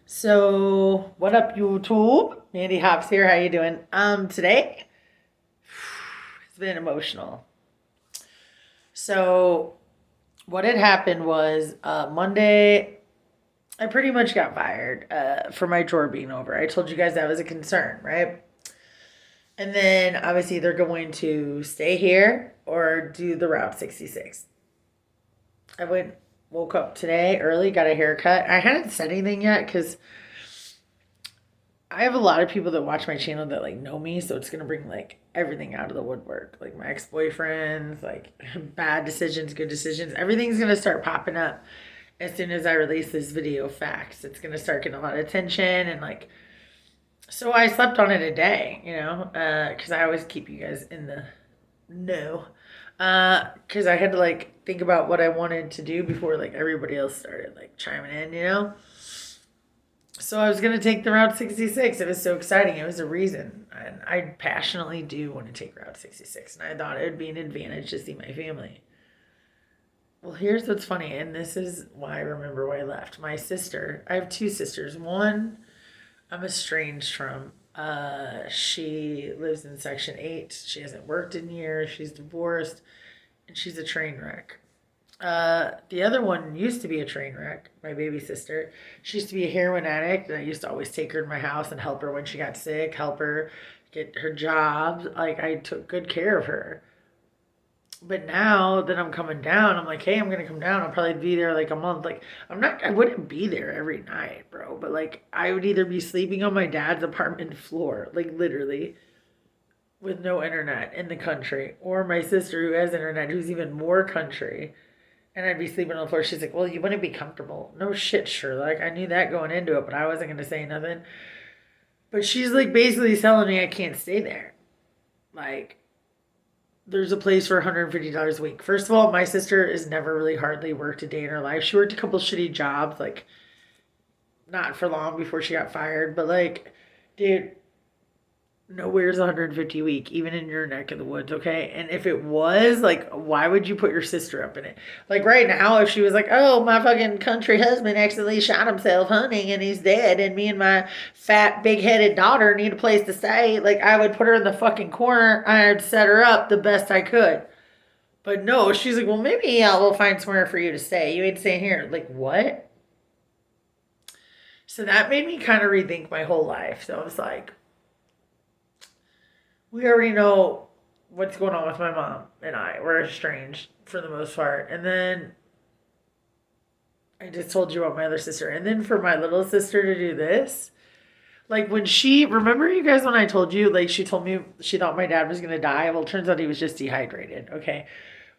So, what up, YouTube? Mandy Hops here. How you doing? Today it's been emotional. So, what had happened was Monday. I pretty much got fired for my drawer being over. I told you guys that was a concern, right? And then I was either going to stay here or do the Route 66. Woke up today early, got a haircut. I hadn't said anything yet because I have a lot of people that watch my channel that like know me, so it's gonna bring like everything out of the woodwork. Like my ex-boyfriends, like bad decisions, good decisions. Everything's gonna start popping up as soon as I release this video facts. It's gonna start getting a lot of attention and like so I slept on it a day, because I always keep you guys in the know. Because I had to like think about what I wanted to do before like everybody else started like chiming in. So I was gonna take the Route 66. It was so exciting. It was a reason, and I passionately do want to take Route 66. And I thought it would be an advantage to see my family. Well, here's what's funny, and this is why I remember why I left. My sister. I have two sisters. One I'm estranged from. She lives in Section 8. She hasn't worked in years. She's divorced, and she's a train wreck. The other one used to be a train wreck, my baby sister. She used to be a heroin addict, and I used to always take her to my house and help her when she got sick, help her get her job. Like, I took good care of her. But now that I'm coming down, I'm like, hey, I'm gonna come down. I'll probably be there like a month. Like, I wouldn't be there every night, bro. But like, I would either be sleeping on my dad's apartment floor, like literally, with no internet in the country, or my sister who has internet, who's even more country, and I'd be sleeping on the floor. She's like, well, you wouldn't be comfortable. No shit, Sherlock. I knew that going into it, but I wasn't going to say nothing. But she's like basically telling me I can't stay there. Like, there's a place for $150 a week. First of all, my sister has never really hardly worked a day in her life. She worked a couple shitty jobs, like, not for long before she got fired. But, like, dude, nowhere's 150 a week, even in your neck of the woods, okay? And if it was, like, why would you put your sister up in it? Like, right now, if she was like, oh, my fucking country husband accidentally shot himself hunting and he's dead, and me and my fat, big-headed daughter need a place to stay, like, I would put her in the fucking corner and I'd set her up the best I could. But no, she's like, well, maybe we'll find somewhere for you to stay. You ain't staying here. Like, what? So that made me kind of rethink my whole life. So I was like, we already know what's going on with my mom and I. We're estranged for the most part. And then I just told you about my other sister. And then for my little sister to do this, like when remember you guys when I told you, like she told me she thought my dad was going to die? Well, it turns out he was just dehydrated, okay?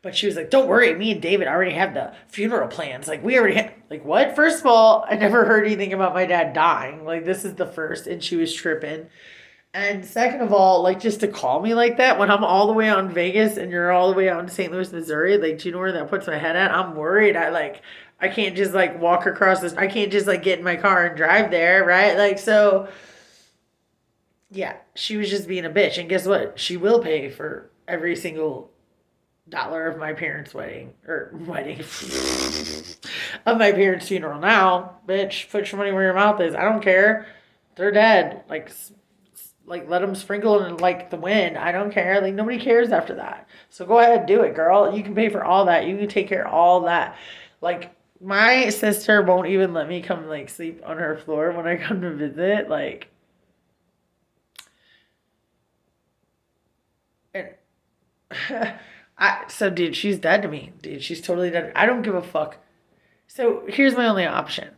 But she was like, don't worry, me and David already have the funeral plans. Like, we already have, like, what? First of all, I never heard anything about my dad dying. Like, this is the first, and she was tripping. And second of all, like just to call me like that when I'm all the way out in Vegas and you're all the way out in St. Louis, Missouri, like do you know where that puts my head at? I'm worried. I can't just like walk across this. I can't just like get in my car and drive there, right? Like so yeah, she was just being a bitch. And guess what? She will pay for every single dollar of my parents' wedding of my parents' funeral now. Bitch, put your money where your mouth is. I don't care. They're dead. Like let them sprinkle in like the wind. I don't care. Like nobody cares after that. So go ahead, do it, girl. You can pay for all that. You can take care of all that. Like my sister won't even let me come like sleep on her floor when I come to visit. Like, and dude, she's dead to me. Dude, she's totally dead. I don't give a fuck. So here's my only option.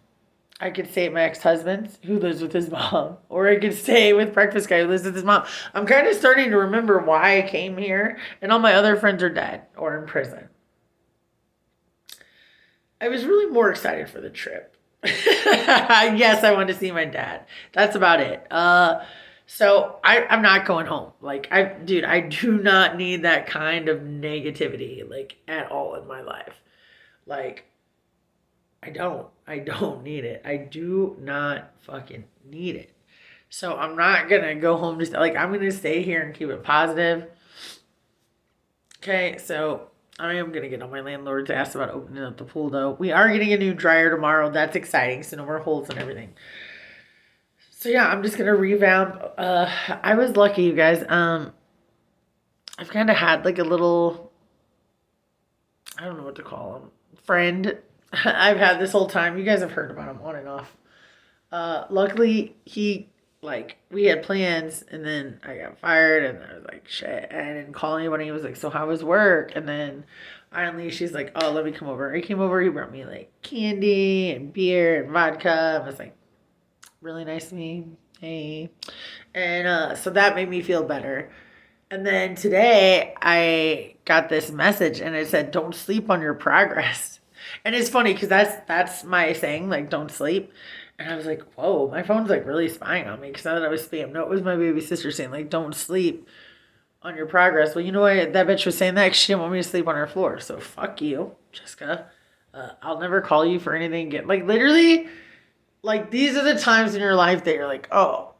I could stay at my ex-husband's who lives with his mom, or I could stay with Breakfast Guy who lives with his mom. I'm kind of starting to remember why I came here, and all my other friends are dead or in prison. I was really more excited for the trip. Yes, I wanted to see my dad. That's about it. I'm not going home. Like I do not need that kind of negativity like at all in my life. Like I don't need it. I do not fucking need it. So I'm not gonna go home just like I'm gonna stay here and keep it positive. Okay, so I am gonna get on my landlord's ass about opening up the pool though. We are getting a new dryer tomorrow. That's exciting. So no more holes and everything. So yeah, I'm just gonna revamp. I was lucky, you guys. I've kind of had like a little, I don't know what to call him, friend. I've had this whole time. You guys have heard about him on and off. Luckily, he like we had plans, and then I got fired, and I was like, shit. I didn't call anybody. He was like, so how was work? And then finally, she's like, oh, let me come over. He came over. He brought me like candy and beer and vodka. I was like, really nice to me. Hey, and so that made me feel better. And then today I got this message and it said, "Don't sleep on your progress." And it's funny because that's my saying, like, don't sleep. And I was like, whoa, my phone's like really spying on me because I thought I was spam. No, it was my baby sister saying, like, don't sleep on your progress. Well, you know what? That bitch was saying that 'cause she didn't want me to sleep on her floor. So fuck you, Jessica. I'll never call you for anything again. Like, literally, like, these are the times in your life that you're like, oh,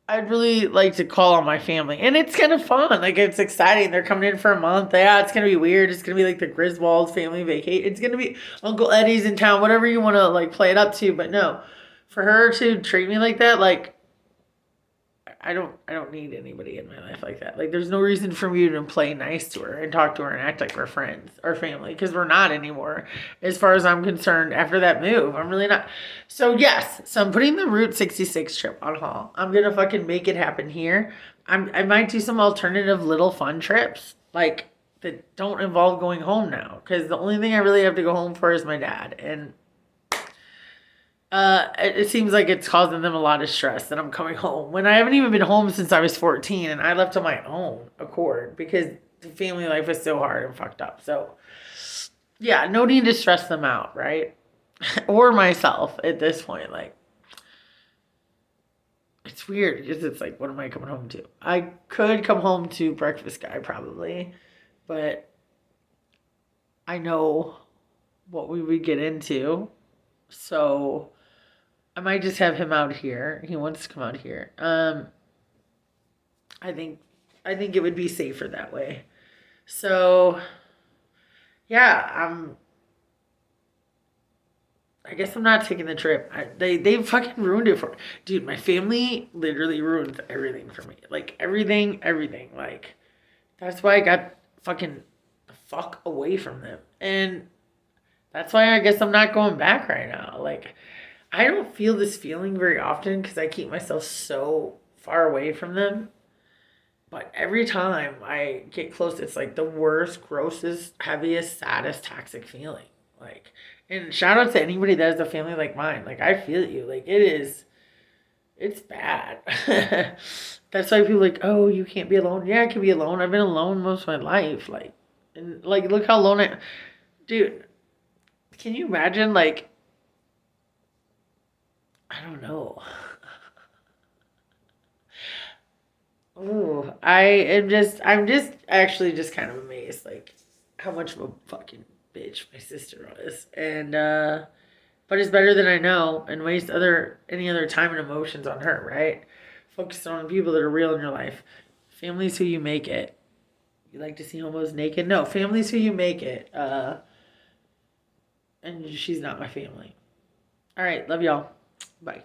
I'd really like to call on my family. And it's kind of fun. Like, it's exciting. They're coming in for a month. Yeah, it's going to be weird. It's going to be like the Griswolds family vacation. It's going to be Uncle Eddie's in town, whatever you want to, like, play it up to. But no, for her to treat me like that, like, I don't need anybody in my life like that. Like, there's no reason for me to play nice to her and talk to her and act like we're friends or family, because we're not anymore as far as I'm concerned. After that move, I'm really not. So yes, so I'm putting the Route 66 trip on hold. I'm gonna fucking make it happen here. I might do some alternative little fun trips, like, that don't involve going home now, because the only thing I really have to go home for is my dad. And it seems like it's causing them a lot of stress that I'm coming home when I haven't even been home since I was 14, and I left on my own accord because the family life is so hard and fucked up. So yeah, no need to stress them out, right? Or myself at this point. Like, it's weird because it's like, what am I coming home to? I could come home to Breakfast Guy probably, but I know what we would get into. So I might just have him out here. He wants to come out here. I think it would be safer that way. So yeah, I guess I'm not taking the trip. They fucking ruined it for me. Dude, my family literally ruined everything for me. Like, everything. Like, that's why I got fucking the fuck away from them. And that's why I guess I'm not going back right now. Like, I don't feel this feeling very often because I keep myself so far away from them. But every time I get close, it's like the worst, grossest, heaviest, saddest, toxic feeling. Like, and shout out to anybody that has a family like mine. Like, I feel you. Like, it's bad. That's why people are like, oh, you can't be alone. Yeah, I can be alone. I've been alone most of my life. Like, and like, look how alone dude, can you imagine, like, I don't know. Oh, I'm just actually just kind of amazed, like, how much of a fucking bitch my sister was. And, but it's better than I know and waste any other time and emotions on her, right? Focus on people that are real in your life. Family's who you make it. You like to see homos naked? No, family's who you make it. And she's not my family. All right, love y'all. Bye.